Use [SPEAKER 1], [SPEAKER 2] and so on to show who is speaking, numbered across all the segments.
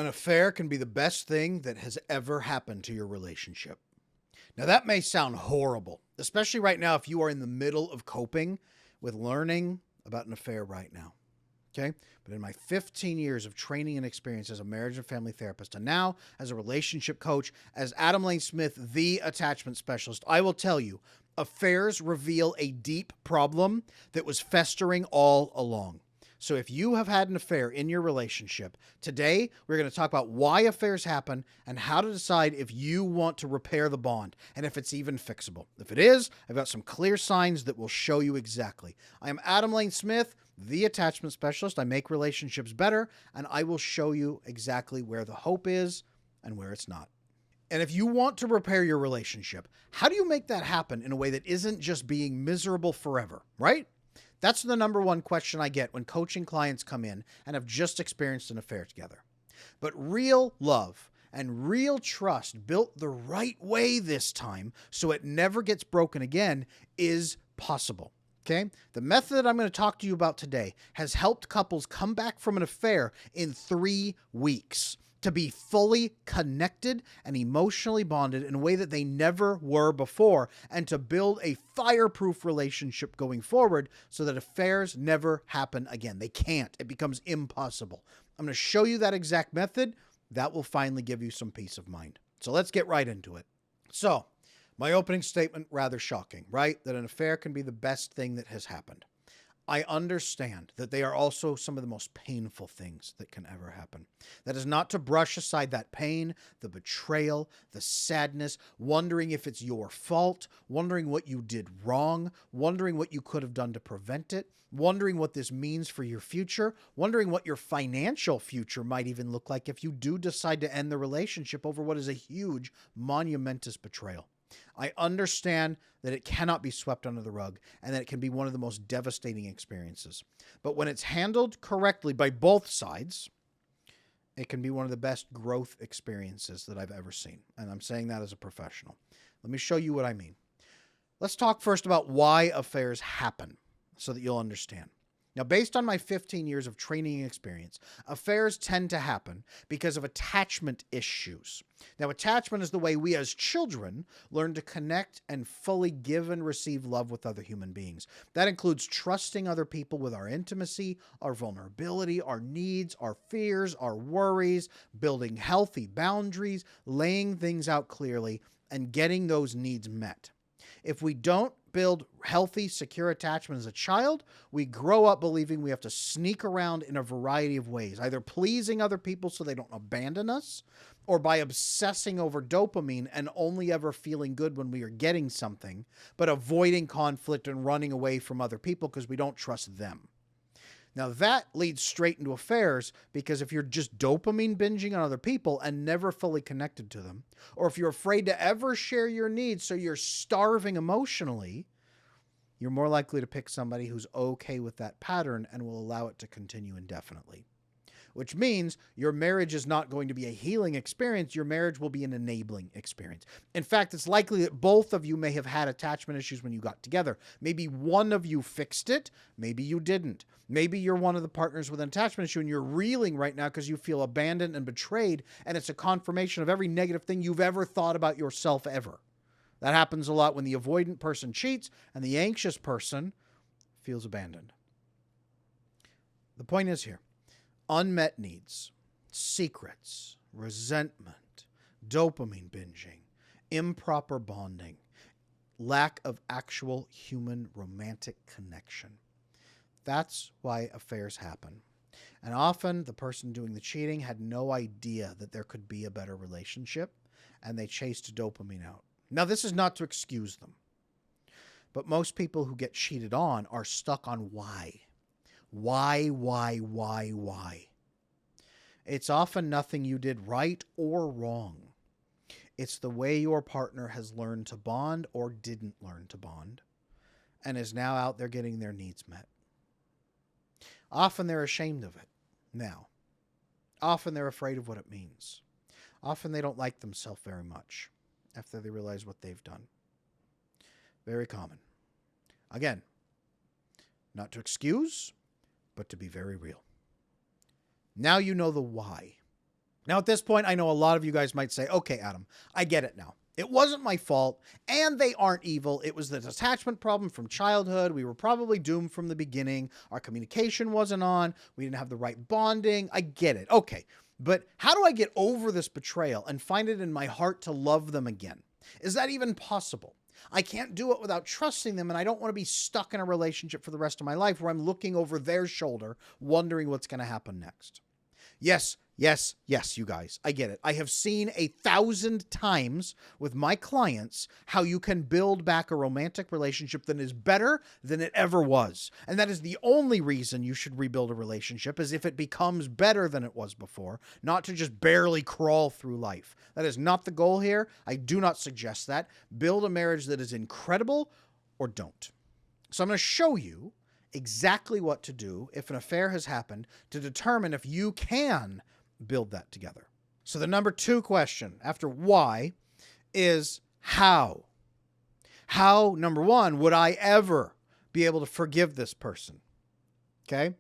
[SPEAKER 1] An affair can be the best thing that has ever happened to your relationship. Now, that may sound horrible, especially right now if you are in the middle of coping with learning about an affair right now. Okay. But in my 15 years of training and experience as a marriage and family therapist, and now as a relationship coach, as Adam Lane Smith, the attachment specialist, I will tell you, affairs reveal a deep problem that was festering all along. So if you have had an affair in your relationship, today we're going to talk about why affairs happen and how to decide if you want to repair the bond and if it's even fixable. If it is, I've got some clear signs that will show you exactly. I am Adam Lane Smith, the attachment specialist. I make relationships better, and I will show you exactly where the hope is and where it's not. And if you want to repair your relationship, how do you make that happen in a way that isn't just being miserable forever, right? That's the number one question I get when coaching clients come in and have just experienced an affair together. But real love and real trust built the right way this time so it never gets broken again is possible. Okay? The method that I'm going to talk to you about today has helped couples come back from an affair in 3 weeks to be fully connected and emotionally bonded in a way that they never were before, and to build a fireproof relationship going forward so that affairs never happen again. They can't. It becomes impossible. I'm going to show you that exact method. That will finally give you some peace of mind. So let's get right into it. So, my opening statement, rather shocking, right? That an affair can be the best thing that has happened. I understand that they are also some of the most painful things that can ever happen. That is not to brush aside that pain, the betrayal, the sadness, wondering if it's your fault, wondering what you did wrong, wondering what you could have done to prevent it, wondering what this means for your future, wondering what your financial future might even look like if you do decide to end the relationship over what is a huge, monumentous betrayal. I understand that it cannot be swept under the rug and that it can be one of the most devastating experiences. But when it's handled correctly by both sides, it can be one of the best growth experiences that I've ever seen. And I'm saying that as a professional. Let me show you what I mean. Let's talk first about why affairs happen so that you'll understand. Now, based on my 15 years of training and experience, affairs tend to happen because of attachment issues. Now, attachment is the way we as children learn to connect and fully give and receive love with other human beings. That includes trusting other people with our intimacy, our vulnerability, our needs, our fears, our worries, building healthy boundaries, laying things out clearly, and getting those needs met. If we don't build healthy, secure attachment as a child, we grow up believing we have to sneak around in a variety of ways, either pleasing other people so they don't abandon us, or by obsessing over dopamine and only ever feeling good when we are getting something, but avoiding conflict and running away from other people because we don't trust them. Now that leads straight into affairs, because if you're just dopamine binging on other people and never fully connected to them, or if you're afraid to ever share your needs so you're starving emotionally, you're more likely to pick somebody who's okay with that pattern and will allow it to continue indefinitely. Which means your marriage is not going to be a healing experience. Your marriage will be an enabling experience. In fact, it's likely that both of you may have had attachment issues when you got together. Maybe one of you fixed it. Maybe you didn't. Maybe you're one of the partners with an attachment issue and you're reeling right now because you feel abandoned and betrayed, and it's a confirmation of every negative thing you've ever thought about yourself ever. That happens a lot when the avoidant person cheats and the anxious person feels abandoned. The point is here. Unmet needs, secrets, resentment, dopamine binging, improper bonding, lack of actual human romantic connection. That's why affairs happen. And often the person doing the cheating had no idea that there could be a better relationship, and they chased dopamine out. Now, this is not to excuse them, but most people who get cheated on are stuck on why. Why? It's often nothing you did right or wrong. It's the way your partner has learned to bond or didn't learn to bond, and is now out there getting their needs met. Often they're ashamed of it now. Often they're afraid of what it means. Often they don't like themselves very much after they realize what they've done. Very common. Again, not to excuse, but to be very real. Now you know the why. Now, at this point, I know a lot of you guys might say, okay, Adam, I get it now. It wasn't my fault, and they aren't evil. It was the attachment problem from childhood. We were probably doomed from the beginning. Our communication wasn't on. We didn't have the right bonding. I get it. Okay, but how do I get over this betrayal and find it in my heart to love them again? Is that even possible? I can't do it without trusting them, and I don't want to be stuck in a relationship for the rest of my life where I'm looking over their shoulder, wondering what's going to happen next. Yes, yes, yes, you guys, I get it. I have seen 1,000 times with my clients how you can build back a romantic relationship that is better than it ever was. And that is the only reason you should rebuild a relationship, is if it becomes better than it was before, not to just barely crawl through life. That is not the goal here. I do not suggest that. Build a marriage that is incredible, or don't. So I'm going to show you exactly what to do if an affair has happened to determine if you can build that together. So the number 2 question after why is how. How, number 1, would I ever be able to forgive this person? Okay?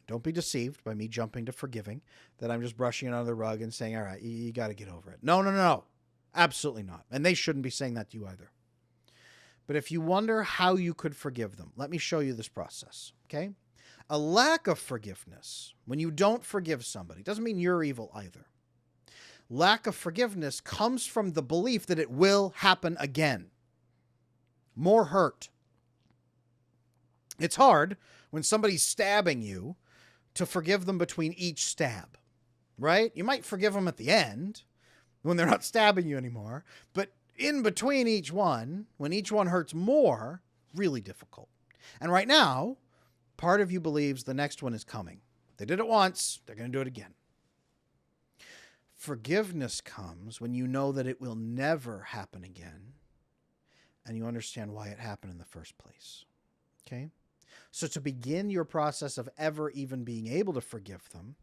[SPEAKER 1] Don't be deceived by me jumping to forgiving, that I'm just brushing it under the rug and saying, all right, you got to get over it. No, no, no. Absolutely not. And they shouldn't be saying that to you either. But if you wonder how you could forgive them, let me show you this process, okay? A lack of forgiveness, when you don't forgive somebody, doesn't mean you're evil either. Lack of forgiveness comes from the belief that it will happen again. More hurt. It's hard when somebody's stabbing you to forgive them between each stab, right? You might forgive them at the end when they're not stabbing you anymore, but in between each one, when each one hurts more, really difficult. And right now, part of you believes the next one is coming. They did it once, they're going to do it again. Forgiveness comes when you know that it will never happen again, and you understand why it happened in the first place. Okay? So to begin your process of ever even being able to forgive them,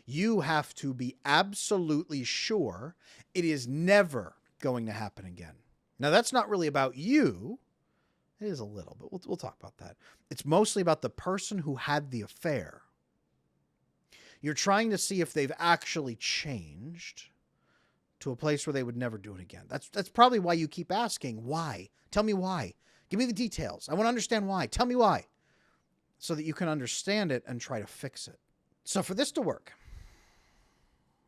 [SPEAKER 1] you have to be absolutely sure it is never going to happen again. Now, that's not really about you. It is a little, but we'll talk about that. It's mostly about the person who had the affair. You're trying to see if they've actually changed to a place where they would never do it again. That's probably why you keep asking, why? Tell me why. Give me the details. I want to understand why. Tell me why. So that you can understand it and try to fix it. So for this to work,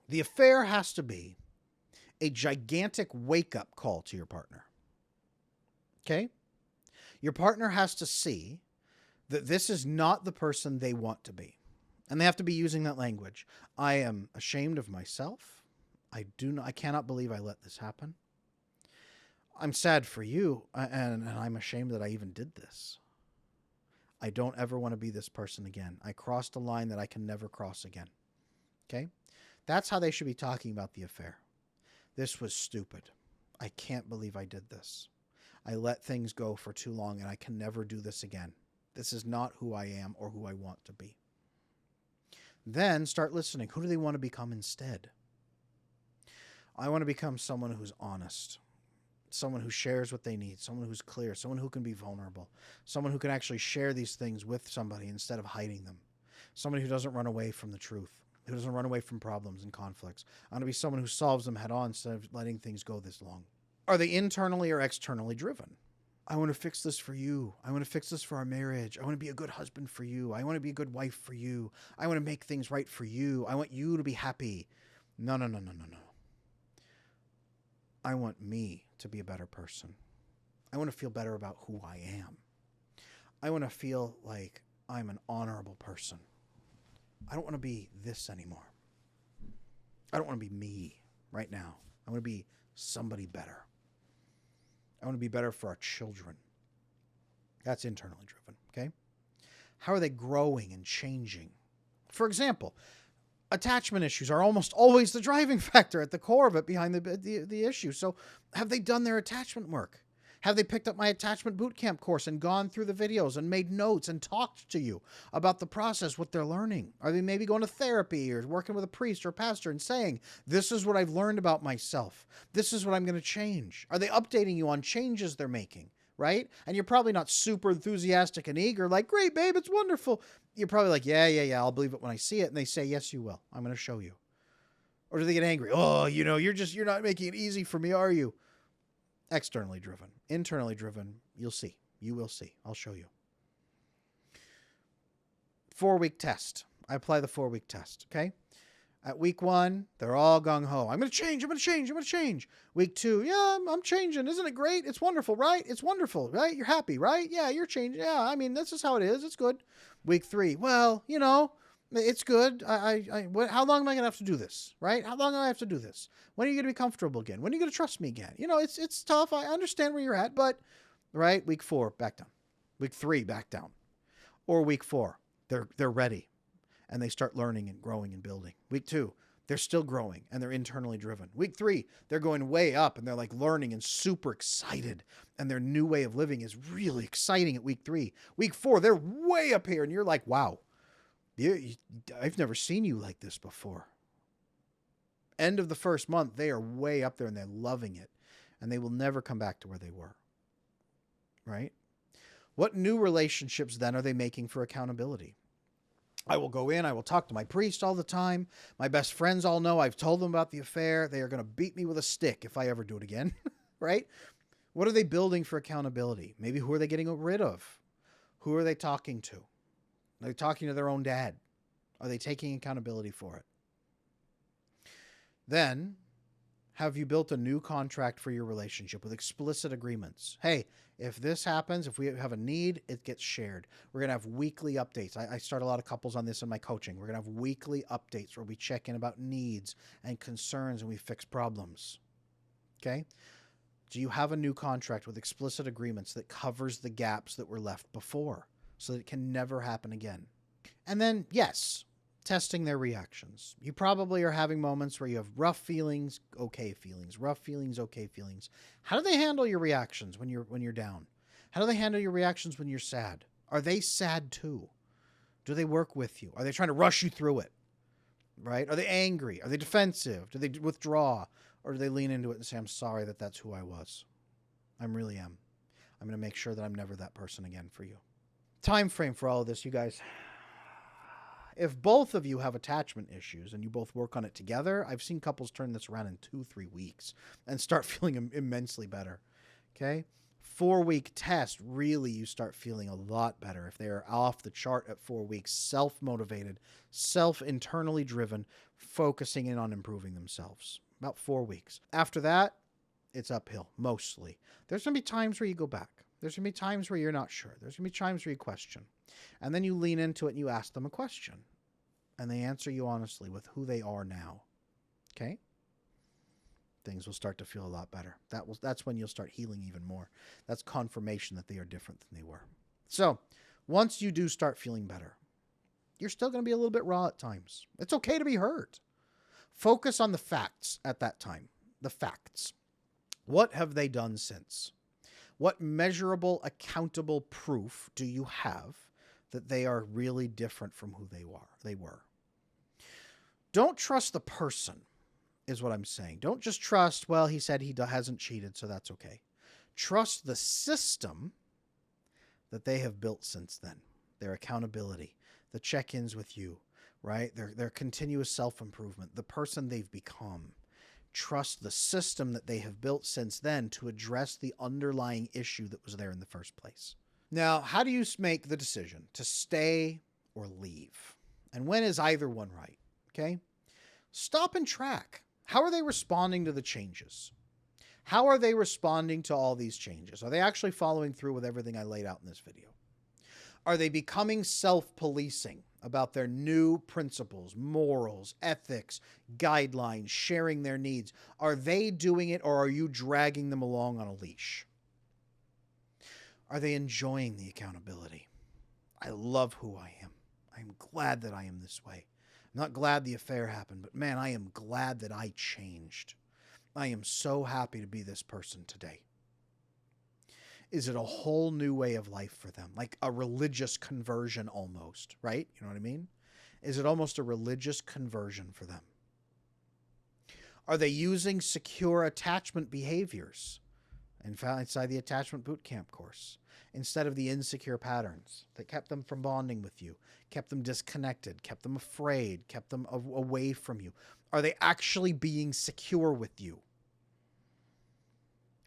[SPEAKER 1] the affair has to be a gigantic wake-up call to your partner. Okay? Your partner has to see that this is not the person they want to be. And they have to be using that language. I am ashamed of myself. I cannot believe I let this happen. I'm sad for you, and I'm ashamed that I even did this. I don't ever want to be this person again. I crossed a line that I can never cross again. Okay? That's how they should be talking about the affair. This was stupid. I can't believe I did this. I let things go for too long, and I can never do this again. This is not who I am or who I want to be. Then start listening. Who do they want to become instead? I want to become someone who's honest, someone who shares what they need, someone who's clear, someone who can be vulnerable, someone who can actually share these things with somebody instead of hiding them, somebody who doesn't run away from the truth, who doesn't run away from problems and conflicts. I want to be someone who solves them head on instead of letting things go this long. Are they internally or externally driven? I want to fix this for you. I want to fix this for our marriage. I want to be a good husband for you. I want to be a good wife for you. I want to make things right for you. I want you to be happy. No. I want me to be a better person. I want to feel better about who I am. I want to feel like I'm an honorable person. I don't want to be this anymore. I don't want to be me right now. I want to be somebody better. I want to be better for our children. That's internally driven, okay? How are they growing and changing? For example, attachment issues are almost always the driving factor at the core of it, behind the issue. So have they done their attachment work? Have they picked up my attachment bootcamp course and gone through the videos and made notes and talked to you about the process, what they're learning? Are they maybe going to therapy or working with a priest or a pastor and saying, this is what I've learned about myself. This is what I'm going to change. Are they updating you on changes they're making, right? And you're probably not super enthusiastic and eager, like, great, babe, it's wonderful. You're probably like, yeah, I'll believe it when I see it. And they say, yes, you will. I'm going to show you. Or do they get angry? Oh, you're not making it easy for me, are you? Externally driven. Internally driven, you'll see. You will see. I'll show you. 4-week test. I apply the 4-week test, okay? At week 1, they're all gung-ho. I'm going to change. Week 2, yeah, I'm changing. Isn't it great? It's wonderful, right? It's wonderful, right? You're happy, right? Yeah, you're changing. Yeah, I mean, this is how it is. It's good. Week 3, well, it's good. How long am I going to have to do this, right? How long do I have to do this? When are you going to be comfortable again? When are you going to trust me again? It's tough. I understand where you're at, but, right? Week 4, back down. Week 3, back down. Or week 4, they're ready. And they start learning and growing and building. Week 2, they're still growing and they're internally driven. Week 3, they're going way up and they're like learning and super excited. And their new way of living is really exciting at week 3. Week 4, they're way up here and you're like, wow, I've never seen you like this before. End of the first month, they are way up there and they're loving it. And they will never come back to where they were. Right? What new relationships then are they making for accountability? I will go in, I will talk to my priest all the time. My best friends all know I've told them about the affair. They are going to beat me with a stick if I ever do it again, right? What are they building for accountability? Maybe who are they getting rid of? Who are they talking to? Are they talking to their own dad? Are they taking accountability for it? Then, have you built a new contract for your relationship with explicit agreements? Hey, if this happens, if we have a need, it gets shared. We're going to have weekly updates. I start a lot of couples on this in my coaching. We're going to have weekly updates where we check in about needs and concerns and we fix problems. Okay? Do you have a new contract with explicit agreements that covers the gaps that were left before so that it can never happen again? And then, yes, testing their reactions. You probably are having moments where you have rough feelings, okay feelings, rough feelings, okay feelings. How do they handle your reactions when you're down? How do they handle your reactions when you're sad? Are they sad too? Do they work with you? Are they trying to rush you through it? Right? Are they angry? Are they defensive? Do they withdraw? Or do they lean into it and say, I'm sorry that that's who I was. I really am. I'm going to make sure that I'm never that person again for you. Time frame for all of this, you guys. If both of you have attachment issues and you both work on it together, I've seen couples turn this around in 2-3 weeks and start feeling immensely better. Okay? 4-week test, really you start feeling a lot better if they're off the chart at 4 weeks, self-motivated, self-internally driven, focusing in on improving themselves. About 4 weeks. After that, it's uphill, mostly. There's going to be times where you go back. There's going to be times where you're not sure. There's going to be times where you question. And then you lean into it and you ask them a question. And they answer you honestly with who they are now. Okay? Things will start to feel a lot better. That's when you'll start healing even more. That's confirmation that they are different than they were. So, once you do start feeling better, you're still going to be a little bit raw at times. It's okay to be hurt. Focus on the facts at that time. The facts. What have they done since? What measurable, accountable proof do you have that they are really different from who they were? Don't trust the person, is what I'm saying. Don't just trust, well, he said he hasn't cheated, so that's okay. Trust the system that they have built since then. Their accountability, the check-ins with you, right? Their continuous self-improvement, the person they've become. Trust the system that they have built since then to address the underlying issue that was there in the first place. Now, how do you make the decision to stay or leave? And when is either one right? Okay? Stop and track. How are they responding to the changes? How are they responding to all these changes? Are they actually following through with everything I laid out in this video? Are they becoming self-policing about their new principles, morals, ethics, guidelines, sharing their needs? Are they doing it, or are you dragging them along on a leash? Are they enjoying the accountability? I love who I am. I'm glad that I am this way. I'm not glad the affair happened, but man, I am glad that I changed. I am so happy to be this person today. Is it a whole new way of life for them? Like a religious conversion almost, right? You know what I mean? Is it almost a religious conversion for them? Are they using secure attachment behaviors inside the attachment bootcamp course instead of the insecure patterns that kept them from bonding with you, kept them disconnected, kept them afraid, kept them away from you? Are they actually being secure with you?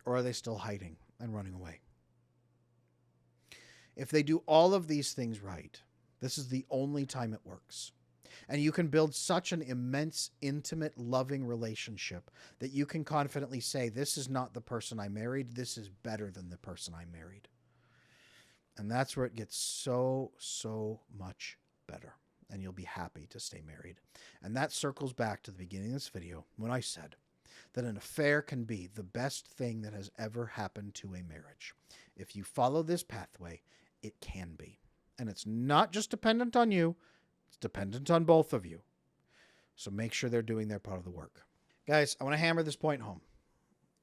[SPEAKER 1] Or are they still hiding and running away? If they do all of these things right, this is the only time it works. And you can build such an immense, intimate, loving relationship that you can confidently say, this is not the person I married. This is better than the person I married. And that's where it gets so, so much better. And you'll be happy to stay married. And that circles back to the beginning of this video when I said that an affair can be the best thing that has ever happened to a marriage. If you follow this pathway, it can be. And it's not just dependent on you. It's dependent on both of you. So make sure they're doing their part of the work. Guys, I want to hammer this point home.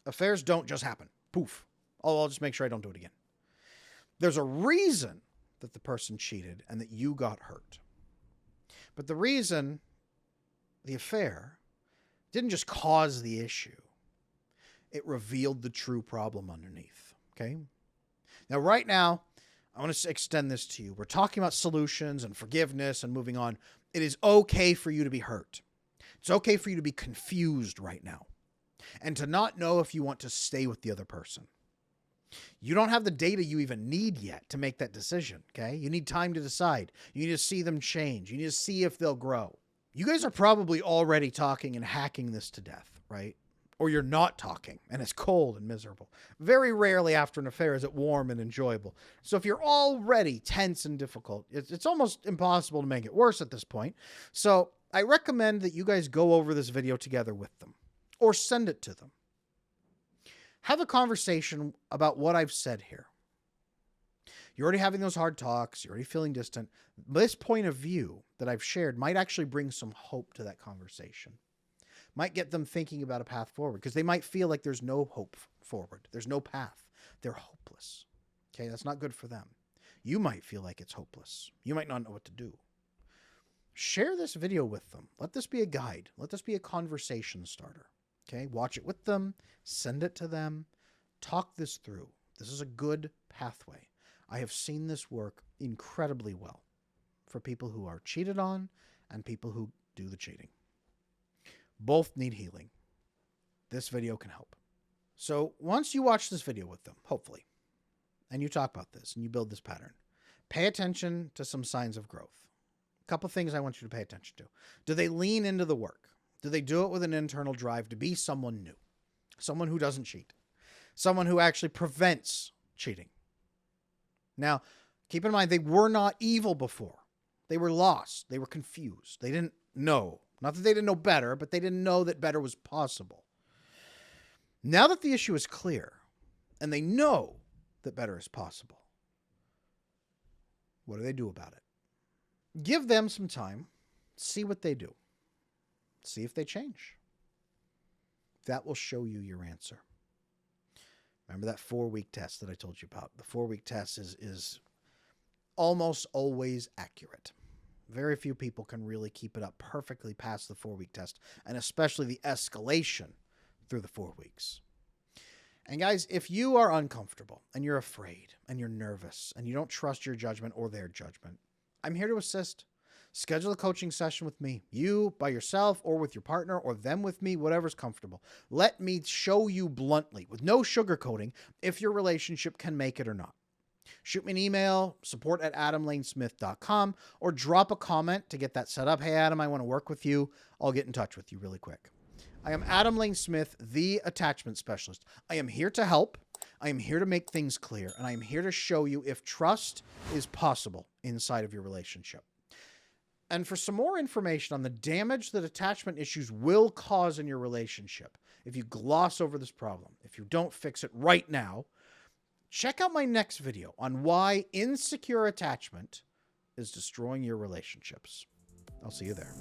[SPEAKER 1] Affairs don't just happen. Poof. Oh, I'll just make sure I don't do it again. There's a reason that the person cheated and that you got hurt. But the reason, the affair, didn't just cause the issue. It revealed the true problem underneath. Okay? Now, right now, I want to extend this to you. We're talking about solutions and forgiveness and moving on. It is okay for you to be hurt. It's okay for you to be confused right now and to not know if you want to stay with the other person. You don't have the data you even need yet to make that decision, okay? You need time to decide. You need to see them change. You need to see if they'll grow. You guys are probably already talking and hacking this to death, right? Or you're not talking and it's cold and miserable. Very rarely after an affair is it warm and enjoyable. So if you're already tense and difficult, it's almost impossible to make it worse at this point. So I recommend that you guys go over this video together with them or send it to them. Have a conversation about what I've said here. You're already having those hard talks. You're already feeling distant. This point of view that I've shared might actually bring some hope to that conversation. Might get them thinking about a path forward because they might feel like there's no hope forward. There's no path. They're hopeless. Okay, that's not good for them. You might feel like it's hopeless. You might not know what to do. Share this video with them. Let this be a guide. Let this be a conversation starter. Okay, watch it with them. Send it to them. Talk this through. This is a good pathway. I have seen this work incredibly well for people who are cheated on and people who do the cheating. Both need healing. This video can help. So once you watch this video with them, hopefully, and you talk about this and you build this pattern, pay attention to some signs of growth. A couple things I want you to pay attention to. Do they lean into the work? Do they do it with an internal drive to be someone new? Someone who doesn't cheat. Someone who actually prevents cheating. Now, keep in mind, they were not evil before. They were lost. They were confused. They didn't know. Not that they didn't know better, but they didn't know that better was possible. Now that the issue is clear, and they know that better is possible, what do they do about it? Give them some time. See what they do. See if they change. That will show you your answer. Remember that 4-week test that I told you about? The 4-week test is almost always accurate. Very few people can really keep it up perfectly past the 4-week test, and especially the escalation through the 4 weeks. And guys, if you are uncomfortable and you're afraid and you're nervous and you don't trust your judgment or their judgment, I'm here to assist. Schedule a coaching session with me, you by yourself or with your partner or them with me, whatever's comfortable. Let me show you bluntly with no sugarcoating if your relationship can make it or not. Shoot me an email, support@adamlanesmith.com, or drop a comment to get that set up. Hey, Adam, I want to work with you. I'll get in touch with you really quick. I am Adam Lane Smith, the attachment specialist. I am here to help. I am here to make things clear, and I am here to show you if trust is possible inside of your relationship. And for some more information on the damage that attachment issues will cause in your relationship, if you gloss over this problem, if you don't fix it right now, check out my next video on why insecure attachment is destroying your relationships. I'll see you there.